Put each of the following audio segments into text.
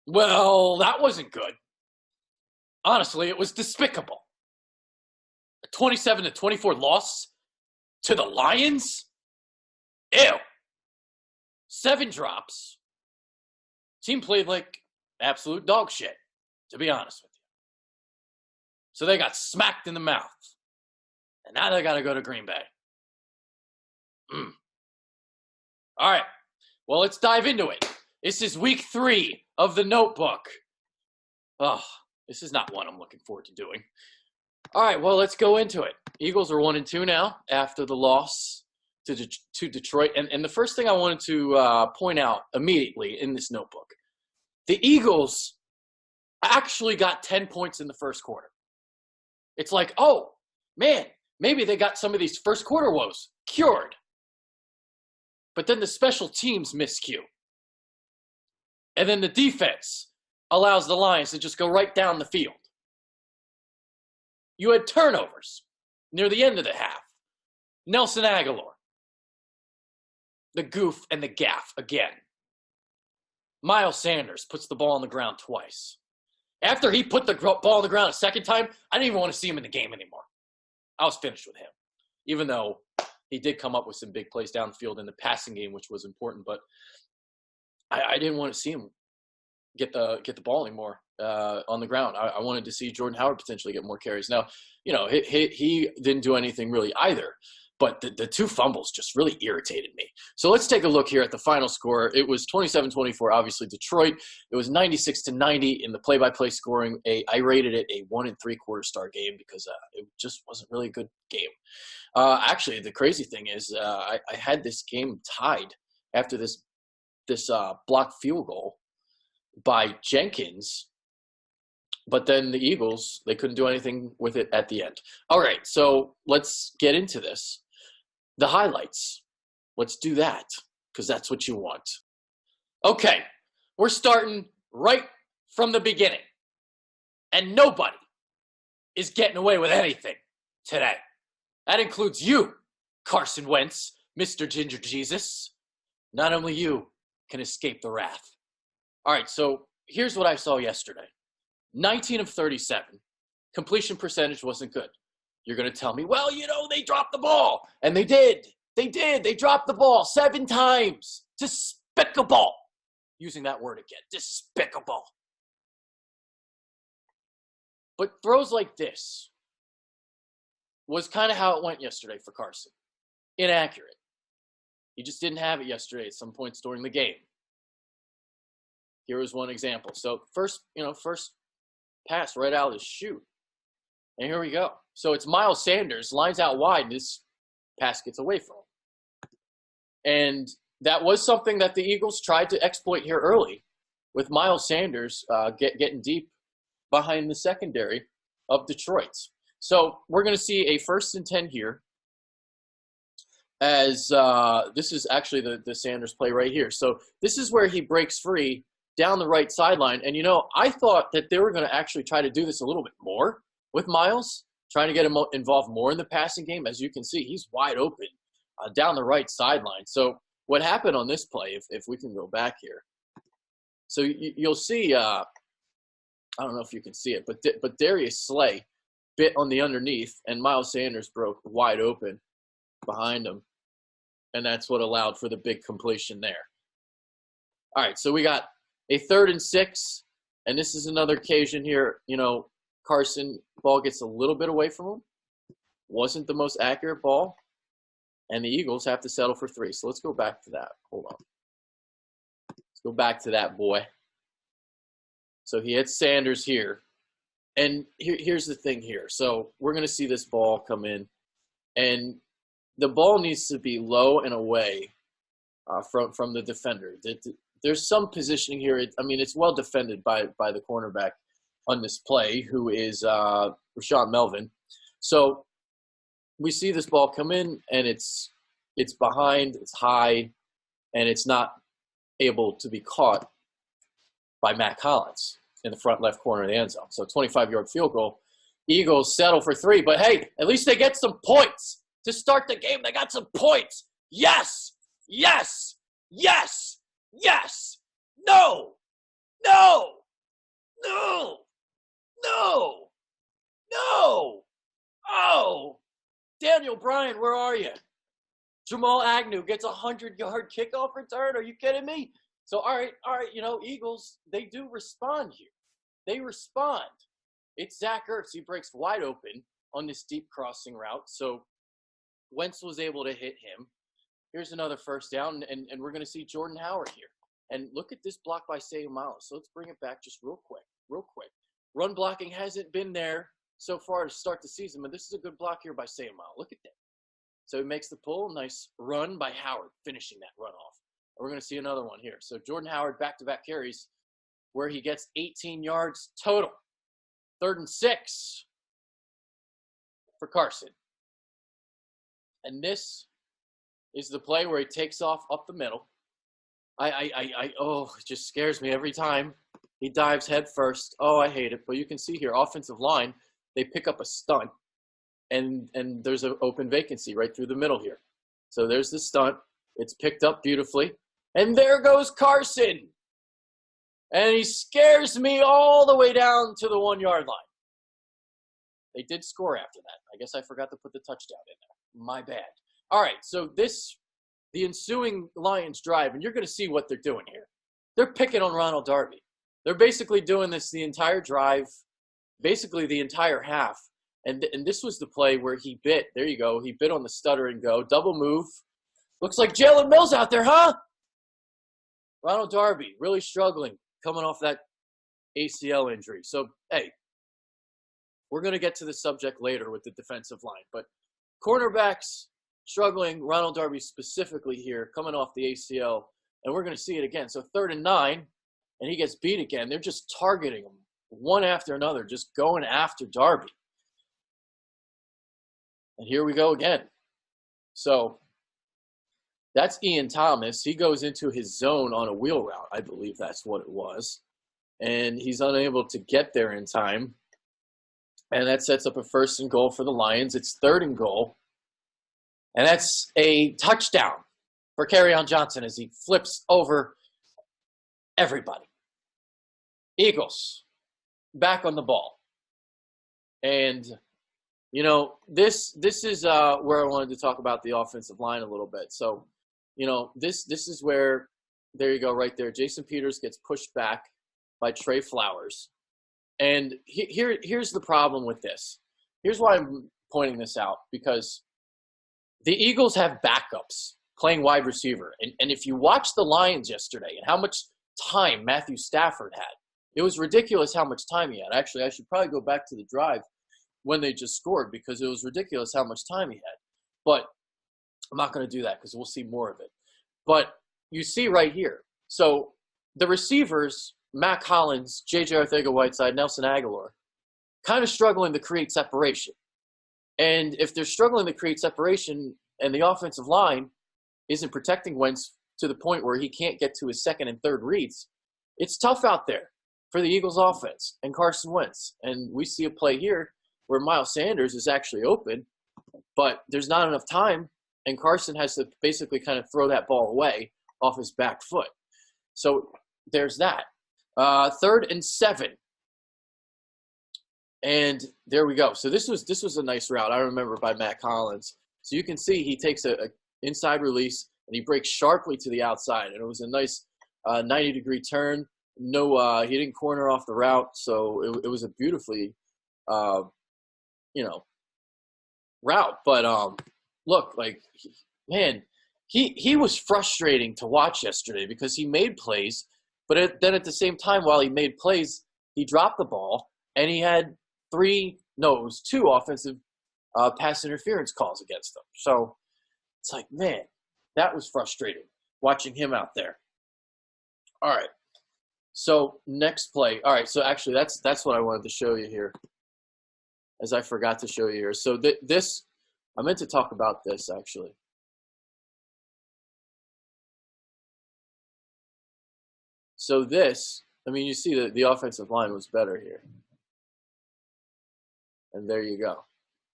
Well, that wasn't good. Honestly, it was despicable. A 27-24 loss to the Lions? Ew. 7 drops. Team played like absolute dog shit, to be honest with you. So they got smacked in the mouth. And now they got to go to Green Bay. All right. Well, let's dive into it. This is week 3 of the Notebook. Oh, this is not one I'm looking forward to doing. All right, well, let's go into it. Eagles are 1-2 now after the loss to Detroit. And the first thing I wanted to point out immediately in this notebook, the Eagles actually got 10 points in the first quarter. It's like, oh, man, maybe they got some of these first quarter woes cured. But then the special teams miscue. And then the defense allows the Lions to just go right down the field. You had turnovers near the end of the half. Nelson Aguilar. The goof and the gaff again. Miles Sanders puts the ball on the ground twice. After he put the ball on the ground a second time, I didn't even want to see him in the game anymore. I was finished with him. Even though he did come up with some big plays down the field in the passing game, which was important, but I didn't want to see him get the ball anymore on the ground. I wanted to see Jordan Howard potentially get more carries. Now, he didn't do anything really either, but the 2 fumbles just really irritated me. So let's take a look here at the final score. It was 27-24, obviously Detroit. It was 96-90 in the play-by-play scoring. I rated it a 1 3/4 star game because it just wasn't really a good game. Actually, the crazy thing is I had this game tied after this blocked field goal by Jenkins, but then the Eagles, they couldn't do anything with it at the end. All right, so let's get into this. The highlights. Let's do that, because that's what you want. Okay, we're starting right from the beginning, and nobody is getting away with anything today. That includes you, Carson Wentz, Mr. Ginger Jesus. Not only you can escape the wrath. All right, so here's what I saw yesterday. 19 of 37. Completion percentage wasn't good. You're going to tell me, well, they dropped the ball. And they did. They did. They dropped the ball 7 times. Despicable. Using that word again. Despicable. But throws like this was kind of how it went yesterday for Carson. Inaccurate. He just didn't have it yesterday at some points during the game. Here was one example. So first pass right out of the chute. And here we go. So it's Miles Sanders, lines out wide, and this pass gets away from him. And that was something that the Eagles tried to exploit here early with Miles Sanders getting deep behind the secondary of Detroit. So we're going to see a 1st and 10 here. As this is actually the Sanders play right here. So this is where he breaks free down the right sideline. And, I thought that they were going to actually try to do this a little bit more with Miles, trying to get him involved more in the passing game. As you can see, he's wide open down the right sideline. So what happened on this play, if we can go back here. So you'll see, I don't know if you can see it, but Darius Slay bit on the underneath, and Miles Sanders broke wide open behind him. And that's what allowed for the big completion there. All right, so we got a 3rd and 6, and this is another occasion here. Carson, ball gets a little bit away from him. Wasn't the most accurate ball, and the Eagles have to settle for 3. So let's go back to that. Hold on. Let's go back to that, boy. So he hits Sanders here. And here's the thing here. So we're going to see this ball come in, and the ball needs to be low and away from the defender. There's some positioning here. It's well defended by the cornerback on this play, who is Rashaan Melvin. So we see this ball come in, and it's behind, it's high, and it's not able to be caught by Matt Collins in the front left corner of the end zone. So 25-yard field goal. Eagles settle for 3, but hey, at least they get some points. To start the game, they got some points. Yes! Yes! Yes! Yes! No! No! Daniel Bryan, where are you? Jamal Agnew gets a 100-yard kickoff return. Are you kidding me? So, all right, Eagles, they do respond here. They respond. It's Zach Ertz. He breaks wide open on this deep crossing route. So Wentz was able to hit him. Here's another first down, and we're going to see Jordan Howard here. And look at this block by Say Miles. So let's bring it back just real quick. Run blocking hasn't been there so far to start the season, but this is a good block here by Say Miles. Look at that. So he makes the pull. Nice run by Howard, finishing that run off. And we're going to see another one here. So Jordan Howard, back-to-back carries, where he gets 18 yards total. 3rd and 6 for Carson. And this is the play where he takes off up the middle. It just scares me every time. He dives head first. Oh, I hate it. But you can see here, offensive line, they pick up a stunt. And there's an open vacancy right through the middle here. So there's the stunt. It's picked up beautifully. And there goes Carson. And he scares me all the way down to the 1-yard line. They did score after that. I guess I forgot to put the touchdown in there. My bad. All right, so the ensuing Lions drive, and you're going to see what they're doing here. They're picking on Ronald Darby. They're basically doing this the entire drive, basically the entire half. And this was the play where he bit. There you go. He bit on the stutter and go. Double move. Looks like Jalen Mills out there, huh? Ronald Darby really struggling coming off that ACL injury. So, hey, we're going to get to the subject later with the defensive line. But cornerbacks struggling, Ronald Darby specifically here, coming off the ACL. And we're going to see it again. So 3rd and 9, and he gets beat again. They're just targeting him one after another, just going after Darby. And here we go again. So that's Ian Thomas. He goes into his zone on a wheel route. I believe that's what it was. And he's unable to get there in time. And that sets up a 1st and goal for the Lions. It's 3rd and goal. And that's a touchdown for Kerryon Johnson as he flips over everybody. Eagles back on the ball. And this is where I wanted to talk about the offensive line a little bit. So, this is where, there you go right there. Jason Peters gets pushed back by Trey Flowers. And here's the problem with this. Here's why I'm pointing this out, because the Eagles have backups playing wide receiver. And if you watch the Lions yesterday and how much time Matthew Stafford had, it was ridiculous how much time he had. Actually, I should probably go back to the drive when they just scored, because it was ridiculous how much time he had. But I'm not going to do that because we'll see more of it. But you see right here. So the receivers, Matt Collins, J.J. Arcega-Whiteside, Nelson Aguilar, kind of struggling to create separation. And if they're struggling to create separation and the offensive line isn't protecting Wentz to the point where he can't get to his 2nd and 3rd reads, it's tough out there for the Eagles offense and Carson Wentz. And we see a play here where Miles Sanders is actually open, but there's not enough time, and Carson has to basically kind of throw that ball away off his back foot. So there's that. 3rd and 7. And there we go. So this was a nice route, I remember, by Matt Collins. So you can see he takes a inside release, and he breaks sharply to the outside. And it was a nice 90-degree turn. No, he didn't corner off the route, so it was a beautifully route. But look, he was frustrating to watch yesterday because he made plays, but then at the same time, while he made plays, he dropped the ball, and he had 2 offensive pass interference calls against him. So it's like, man, that was frustrating watching him out there. All right. So next play. All right. So actually, that's what I wanted to show you here, as I forgot to show you here. So this, I meant to talk about this actually. So this, you see that the offensive line was better here. And there you go.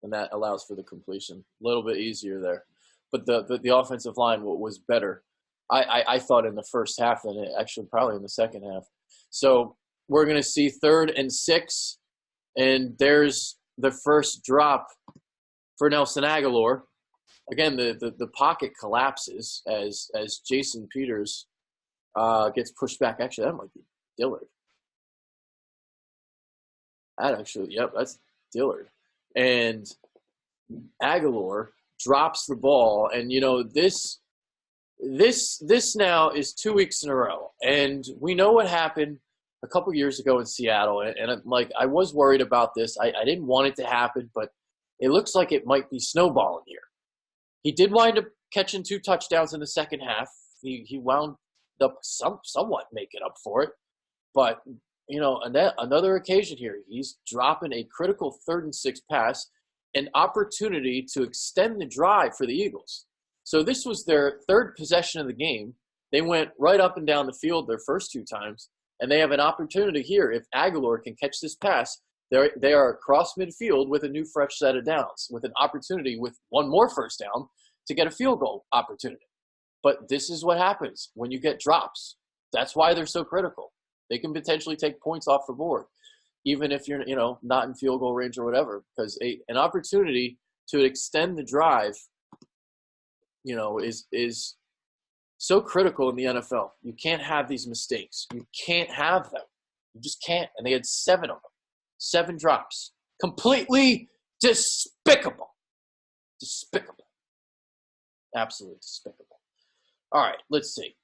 And that allows for the completion. A little bit easier there. But the offensive line was better, I thought, in the first half than it actually probably in the second half. So we're going to see 3rd and 6. And there's the first drop for Nelson Aguilar. Again, the pocket collapses as Jason Peters gets pushed back. Actually, that might be Dillard. That's Dillard. And Aguilar drops the ball. And, this now is 2 weeks in a row. And we know what happened a couple years ago in Seattle. And I was worried about this. I didn't want it to happen, but it looks like it might be snowballing here. He did wind up catching 2 touchdowns in the second half. He wound up somewhat making up for it. But, another occasion here, he's dropping a critical 3rd and 6 pass, an opportunity to extend the drive for the Eagles. So this was their 3rd possession of the game. They went right up and down the field their first 2 times, and they have an opportunity here. If Aguilar can catch this pass, they are across midfield with a new fresh set of downs, with an opportunity with one more first down to get a field goal opportunity. But this is what happens when you get drops. That's why they're so critical. They can potentially take points off the board, even if you're, not in field goal range or whatever, because an opportunity to extend the drive, is so critical in the NFL. You can't have these mistakes. You can't have them. You just can't. And they had 7 of them. 7 drops. Completely despicable. Despicable. Absolutely despicable. All right, let's see.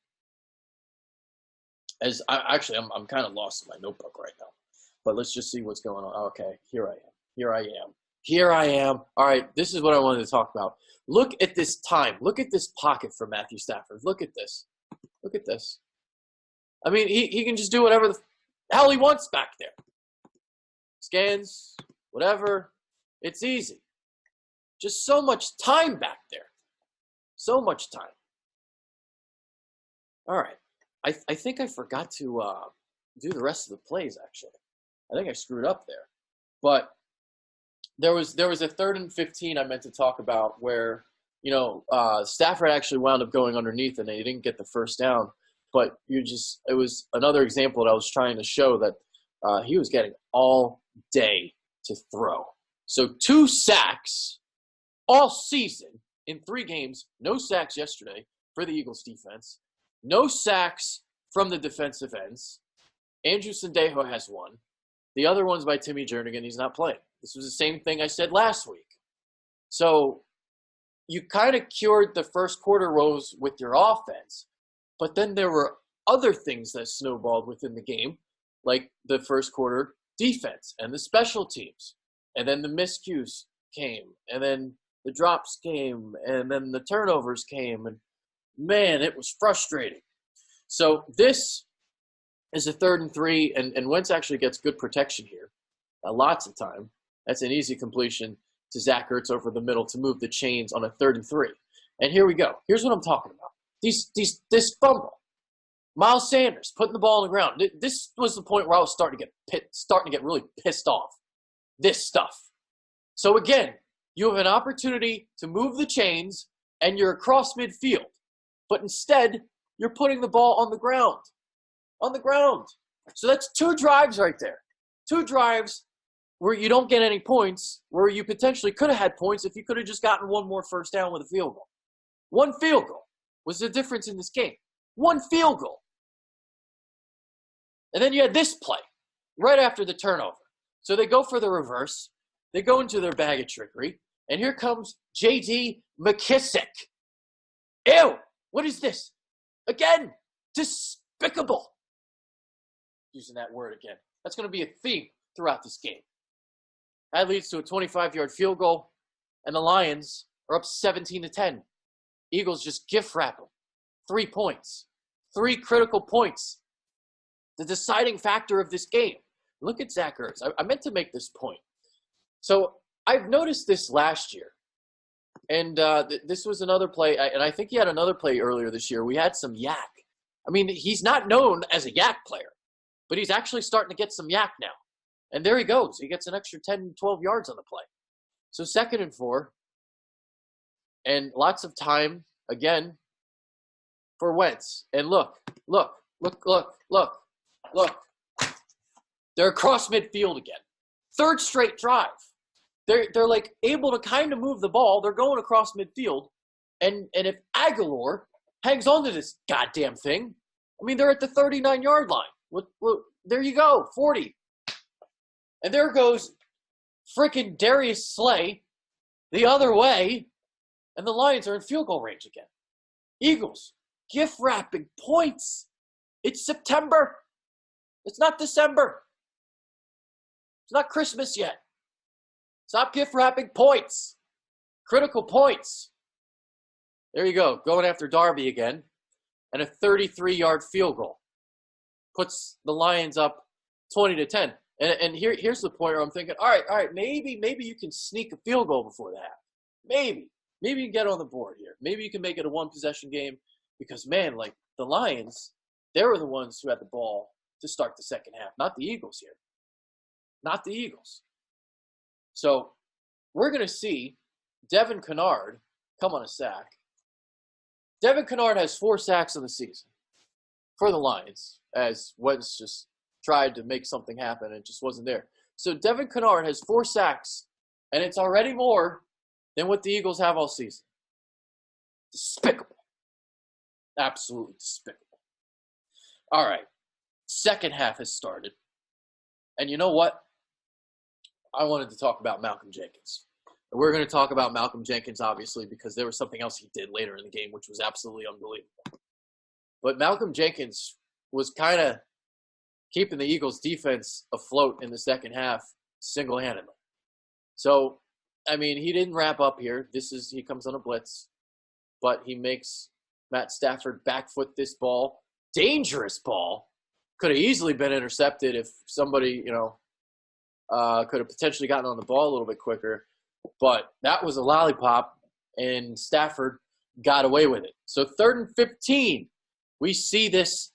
I'm kind of lost in my notebook right now. But let's just see what's going on. Okay, here I am. All right, this is what I wanted to talk about. Look at this time. Look at this pocket for Matthew Stafford. Look at this. I mean, he can just do whatever the hell he wants back there. Scans, whatever. It's easy. Just so much time back there. So much time. All right. I think I forgot to do the rest of the plays, actually. I think I screwed up there. But there was a 3rd and 15 I meant to talk about where, Stafford actually wound up going underneath and they didn't get the first down. But it was another example that I was trying to show that he was getting all day to throw. So 2 sacks all season in 3 games. No sacks yesterday for the Eagles defense. No sacks from the defensive ends. Andrew Sendejo has 1. The other one's by Timmy Jernigan. He's not playing. This was the same thing I said last week. So you kind of cured the first quarter woes with your offense, but then there were other things that snowballed within the game, like the first quarter defense and the special teams. And then the miscues came, and then the drops came, and then the turnovers came, and man, it was frustrating. So this is a 3rd and 3, and Wentz actually gets good protection here. Lots of time. That's an easy completion to Zach Ertz over the middle to move the chains on a 3rd and 3. And here we go. Here's what I'm talking about. This fumble. Miles Sanders putting the ball on the ground. This was the point where I was starting to get really pissed off. This stuff. So again, you have an opportunity to move the chains, and you're across midfield. But instead, you're putting the ball on the ground. On the ground. So that's 2 drives right there. 2 drives where you don't get any points, where you potentially could have had points if you could have just gotten 1 more first down with a field goal. 1 field goal was the difference in this game. 1 field goal. And then you had this play right after the turnover. So they go for the reverse. They go into their bag of trickery. And here comes J.D. McKissick. Ew! What is this? Again, despicable. Using that word again. That's going to be a theme throughout this game. That leads to a 25-yard field goal, and the Lions are up 17-10. Eagles just gift wrap them. 3 points. 3 critical points. The deciding factor of this game. Look at Zach Ertz. I meant to make this point. So I've noticed this last year. And this was another play, and I think he had another play earlier this year. We had some yak. I mean, he's not known as a yak player, but he's actually starting to get some yak now. And there he goes. He gets an extra 10, 12 yards on the play. So 2nd and 4, and lots of time, again, for Wentz. And look. They're across midfield again. 3rd straight drive. they're like able to kind of move the ball. They're going across midfield, and if Aguilar hangs on to this goddamn thing, I mean, they're at the 39-yard line. There you go, 40. And there goes frickin' Darius Slay the other way, and the Lions are in field goal range again. Eagles, gift wrapping points. It's September. It's not December. It's not Christmas yet. Stop gift wrapping points. Critical points. There you go, going after Darby again. And a 33-yard field goal puts the Lions up 20-10. And here's the point where I'm thinking, all right, maybe you can sneak a field goal before the half. Maybe you can get on the board here. Maybe you can make it a one-possession game because, man, like the Lions, they were the ones who had the ball to start the second half, not the Eagles here. Not the Eagles. So we're going to see Devin Kennard come on a sack. Devin Kennard has 4 sacks in the season for the Lions, as Wentz just tried to make something happen and it just wasn't there. So Devin Kennard has 4 sacks, and it's already more than what the Eagles have all season. Despicable. Absolutely despicable. All right. Second half has started. And you know what? I wanted to talk about Malcolm Jenkins. And we're going to talk about Malcolm Jenkins, obviously, because there was something else he did later in the game, which was absolutely unbelievable. But Malcolm Jenkins was kind of keeping the Eagles' defense afloat in the second half single-handedly. So, I mean, he didn't wrap up here. He comes on a blitz, but he makes Matt Stafford back foot this ball. Dangerous ball. Could have easily been intercepted if somebody, could have potentially gotten on the ball a little bit quicker. But that was a lollipop, and Stafford got away with it. So 3rd and 15, we see this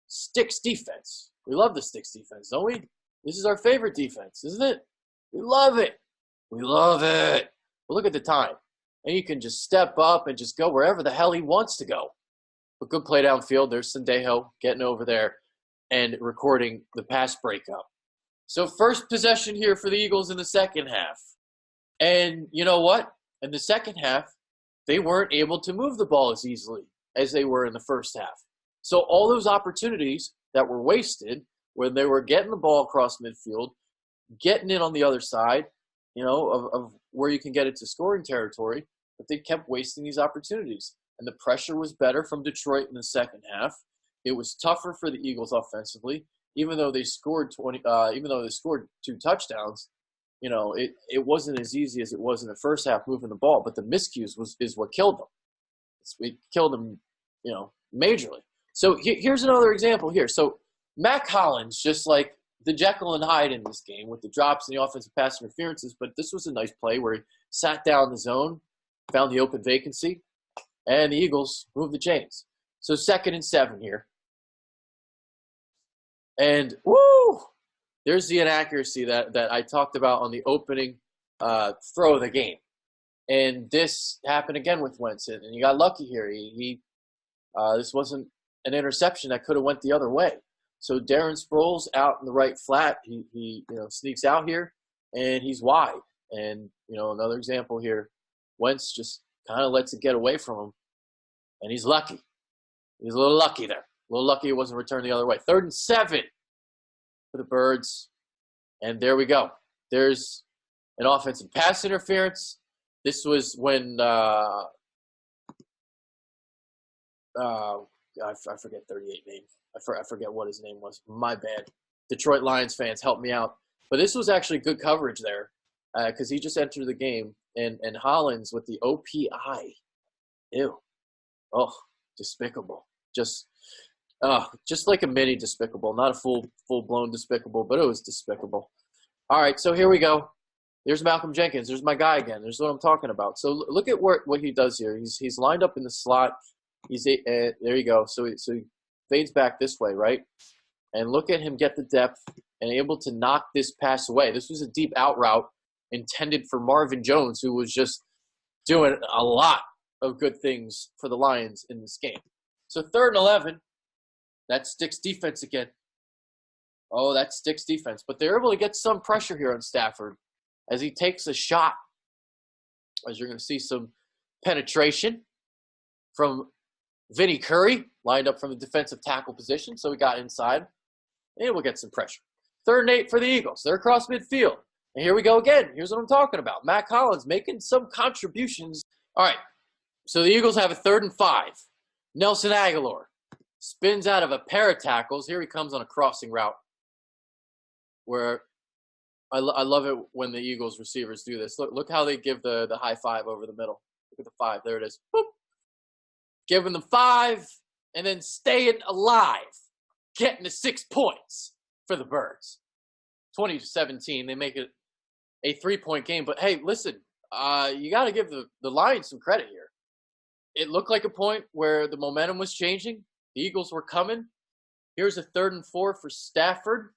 Sticks defense. We love the Sticks defense, don't we? This is our favorite defense, isn't it? We love it. We love it. But look at the time. And you can just step up and just go wherever the hell he wants to go. A good play downfield. There's Sendejo getting over there and recording the pass breakup. So first possession here for the Eagles in the second half. And you know what? In the second half, they weren't able to move the ball as easily as they were in the first half. So all those opportunities that were wasted when they were getting the ball across midfield, getting it on the other side, of where you can get it to scoring territory, but they kept wasting these opportunities. And the pressure was better from Detroit in the second half. It was tougher for the Eagles offensively, even though they scored 2 touchdowns. It wasn't as easy as it was in the first half moving the ball, but the miscues is what killed them. It killed them, majorly. So here's another example here. So Mac Hollins, just like the Jekyll and Hyde in this game with the drops and the offensive pass interferences, but this was a nice play where he sat down in the zone, found the open vacancy, and the Eagles moved the chains. So 2nd and 7 here. And, woo! There's the inaccuracy that I talked about on the opening throw of the game. And this happened again with Wentz, and he got lucky here. This wasn't an interception that could have went the other way. So Darren Sproles out in the right flat. He sneaks out here, and he's wide. And, another example here, Wentz just kind of lets it get away from him, and he's lucky. He's a little lucky there. A little lucky it wasn't returned the other way. 3rd and 7 for the Birds. And there we go. There's an offensive pass interference. This was when I forget 38 name. I forget what his name was. My bad. Detroit Lions fans, help me out. But this was actually good coverage there because he just entered the game. And Hollins with the OPI. Ew. Oh, despicable. Just like a mini despicable. Not a full-blown despicable, but it was despicable. All right, so here we go. There's Malcolm Jenkins. There's my guy again. There's what I'm talking about. So look at what he does here. He's lined up in the slot. There you go. So he fades back this way, right? And look at him get the depth and able to knock this pass away. This was a deep out route intended for Marvin Jones, who was just doing a lot of good things for the Lions in this game. So 3rd and 11. That Sticks defense again. Oh, that sticks defense. But they're able to get some pressure here on Stafford as he takes a shot. As you're going to see some penetration from Vinny Curry, lined up from the defensive tackle position. So we got inside, and we'll get some pressure. 3rd and 8 for the Eagles. They're across midfield. And here we go again. Here's what I'm talking about. Matt Collins making some contributions. All right, so the Eagles have a 3rd and 5. Nelson Agholor spins out of a pair of tackles. Here he comes on a crossing route where I love it when the Eagles receivers do this. Look how they give the high five over the middle. Look at the 5. There it is. Boop. Giving them 5 and then staying alive. Getting the 6 points for the Birds. 20-17. They make it a 3-point game. But, hey, listen, you got to give the Lions some credit here. It looked like a point where the momentum was changing. The Eagles were coming. Here's a 3rd and 4 for Stafford.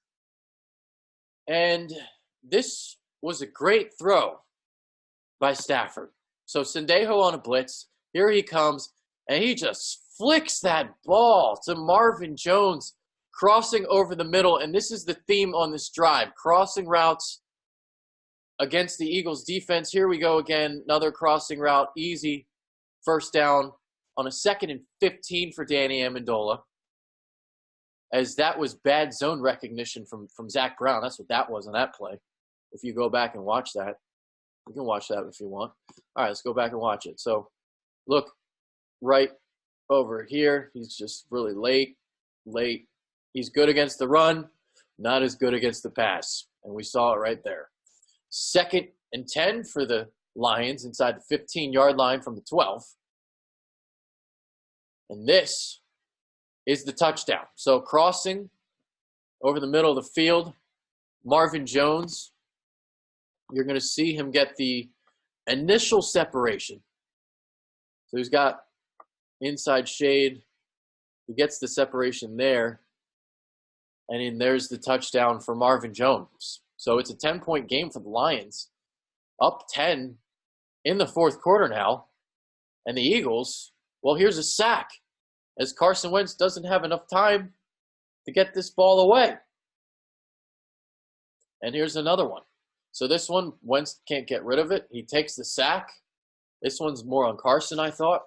And this was a great throw by Stafford. So Sendejo on a blitz. Here he comes, and he just flicks that ball to Marvin Jones, crossing over the middle. And this is the theme on this drive, crossing routes against the Eagles defense. Here we go again, another crossing route, easy. 1st down on a 2nd and 15 for Danny Amendola. As that was bad zone recognition from Zach Brown. That's what that was on that play. If you go back and watch that. You can watch that if you want. All right, let's go back and watch it. So, look, right over here. He's just really late. He's good against the run, not as good against the pass. And we saw it right there. 2nd and 10 for the Lions inside the 15-yard line from the 12. And this is the touchdown. So crossing over the middle of the field, Marvin Jones, you're going to see him get the initial separation. So he's got inside shade. He gets the separation there. And then there's the touchdown for Marvin Jones. So it's a 10-point game for the Lions. Up 10 in the 4th quarter now. And the Eagles, well, here's a sack as Carson Wentz doesn't have enough time to get this ball away. And here's another one. So this one, Wentz can't get rid of it. He takes the sack. This one's more on Carson, I thought.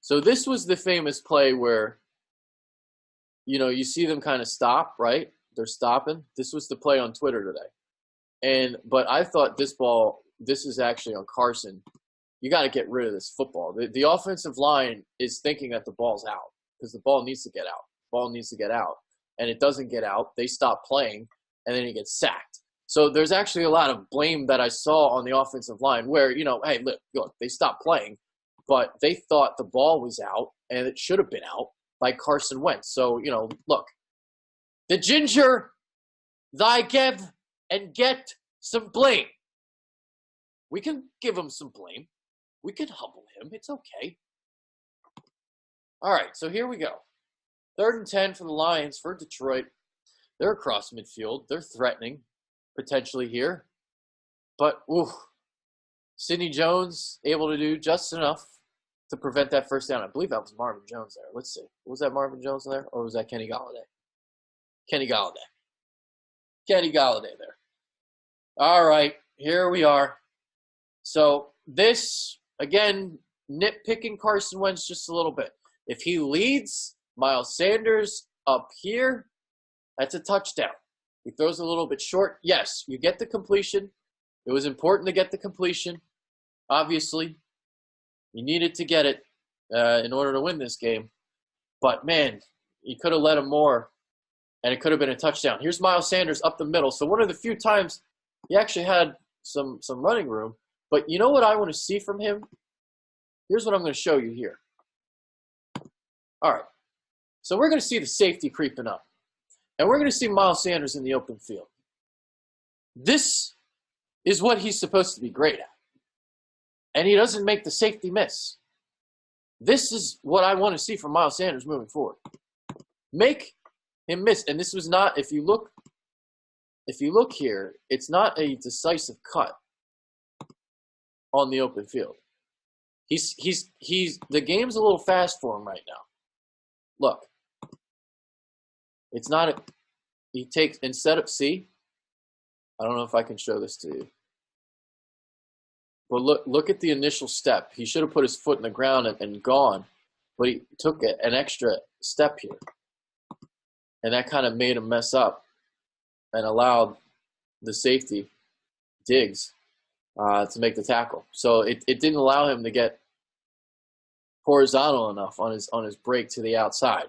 So this was the famous play where, you see them kind of stop, right? They're stopping. This was the play on Twitter today. But I thought this is actually on Carson. You got to get rid of this football. The offensive line is thinking that the ball's out because the ball needs to get out. The ball needs to get out. And it doesn't get out. They stop playing, and then he gets sacked. So there's actually a lot of blame that I saw on the offensive line where, hey, look, they stopped playing, but they thought the ball was out, and it should have been out by Carson Wentz. So, look, the ginger, thy give and get some blame. We can give him some blame. We can humble him. It's okay. All right, so here we go. 3rd and 10 for the Lions for Detroit. They're across midfield. They're threatening potentially here. But, Sidney Jones able to do just enough to prevent that 1st down. I believe that was Marvin Jones there. Let's see. Was that Marvin Jones there, or was that Kenny Golladay? Kenny Golladay there. All right, here we are. So this, again, nitpicking Carson Wentz just a little bit. If he leads Miles Sanders up here, that's a touchdown. He throws a little bit short. Yes, you get the completion. It was important to get the completion. Obviously, you needed to get it in order to win this game. But, man, you could have let him more, and it could have been a touchdown. Here's Miles Sanders up the middle. So one of the few times he actually had some running room. But you know what I want to see from him? Here's what I'm going to show you here. All right. So we're going to see the safety creeping up. And we're going to see Miles Sanders in the open field. This is what he's supposed to be great at. And he doesn't make the safety miss. This is what I want to see from Miles Sanders moving forward. Make him miss. And this was not, if you look here, it's not a decisive cut on the open field. The game's a little fast for him right now. Look, It's not a, he takes, instead of, see, I don't know if I can show this to you. But look at the initial step. He should have put his foot in the ground and gone, but he took an extra step here. And that kind of made him mess up and allowed the safety, Diggs, to make the tackle. So it didn't allow him to get horizontal enough on his break to the outside.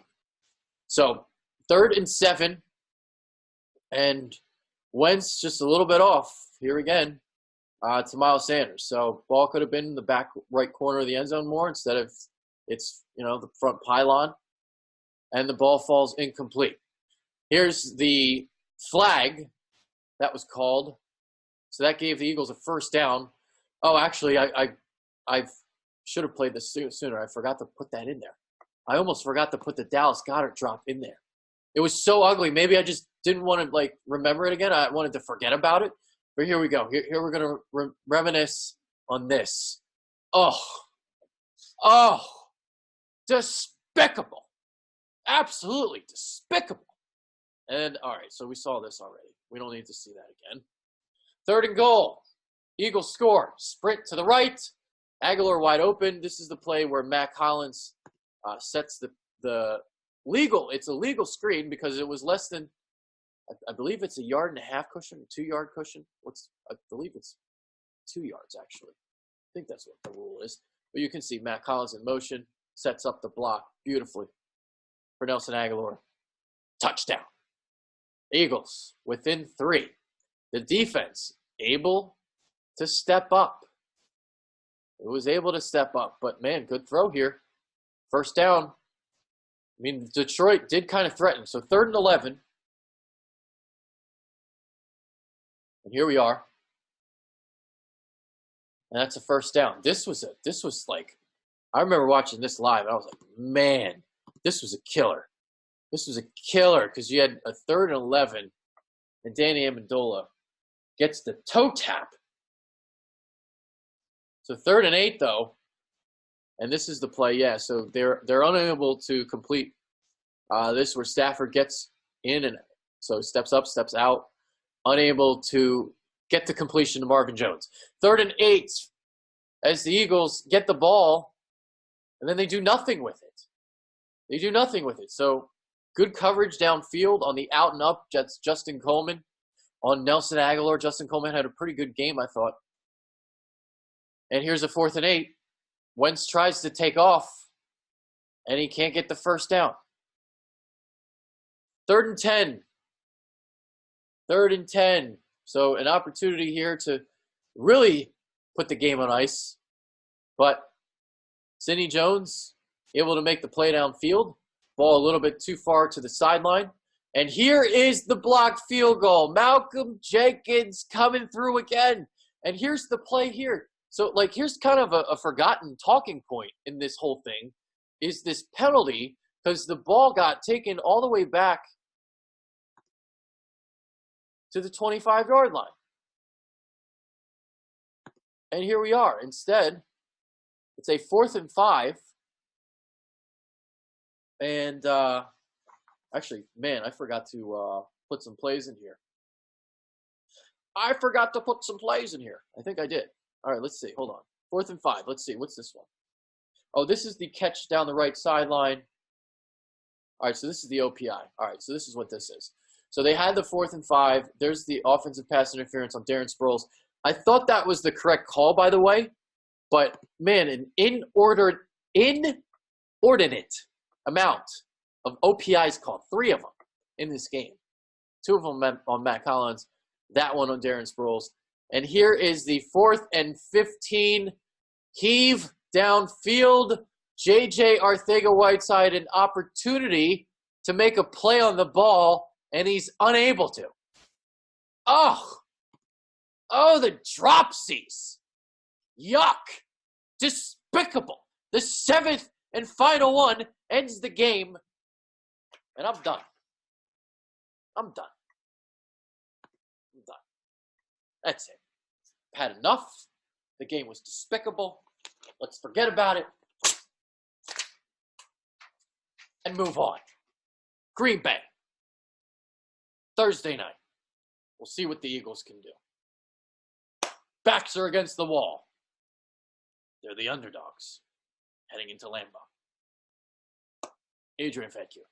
So 3rd and 7, and Wentz just a little bit off here again to Miles Sanders. So ball could have been in the back right corner of the end zone more instead of it's the front pylon, and the ball falls incomplete. Here's the flag that was called. So that gave the Eagles a first down. Oh, actually, I should have played this sooner. I forgot to put that in there. I almost forgot to put the Dallas Goedert drop in there. It was so ugly. Maybe I just didn't want to remember it again. I wanted to forget about it. But here we go. Here we're going to reminisce on this. Oh, despicable. Absolutely despicable. And, all right, so we saw this already. We don't need to see that again. 3rd and goal. Eagles score. Sprint to the right. Aguilar wide open. This is the play where Matt Collins sets the legal. It's a legal screen because it was less than, I believe it's 1.5 yard cushion, 2 yard cushion. I believe it's 2 yards, actually. I think that's what the rule is. But you can see Matt Collins in motion, sets up the block beautifully for Nelson Aguilar. Touchdown. Eagles within 3. The defense able to step up. It was able to step up, but man, good throw here. First down. I mean, Detroit did kind of threaten. So 3rd and 11. And here we are. And that's a first down. This was like, I remember watching this live, and I was like, man, this was a killer. This was a killer because you had a 3rd and 11, and Danny Amendola gets the toe tap. So 3rd and 8, though, and this is the play. Yeah, so they're unable to complete this where Stafford gets in, and so steps up, steps out, unable to get the completion to Marvin Jones. 3rd and 8, as the Eagles get the ball, and then they do nothing with it. They do nothing with it. So good coverage downfield on the out and up. Justin Coleman on Nelson Aguilar. Justin Coleman had a pretty good game, I thought. And here's a 4th and 8. Wentz tries to take off, and he can't get the first down. 3rd and 10. 3rd and 10. So an opportunity here to really put the game on ice. But Sidney Jones able to make the play downfield. Ball a little bit too far to the sideline. And here is the blocked field goal. Malcolm Jenkins coming through again. And here's the play here. So, here's kind of a forgotten talking point in this whole thing is this penalty because the ball got taken all the way back to the 25-yard line. And here we are. Instead, it's a 4th and 5. And actually, man, I forgot to put some plays in here. I forgot to put some plays in here. I think I did. All right, let's see. Hold on. 4th and 5. Let's see. What's this one? Oh, this is the catch down the right sideline. All right, so this is the OPI. All right, so this is what this is. So they had the 4th and 5. There's the offensive pass interference on Darren Sproles. I thought that was the correct call, by the way. But, man, an inordinate amount of OPIs called. 3 of them in this game. 2 of them on Matt Collins. That one on Darren Sproles. And here is the 4th and 15. Heave downfield. J.J. Arcega-Whiteside an opportunity to make a play on the ball, and he's unable to. Oh, the dropsies. Yuck. Despicable. The 7th and final one ends the game, and I'm done. I'm done. That's it. I've had enough. The game was despicable. Let's forget about it and move on. Green Bay. Thursday night, we'll see what the Eagles can do. Backs are against the wall. They're the underdogs heading into Lambeau. Adrian, thank you.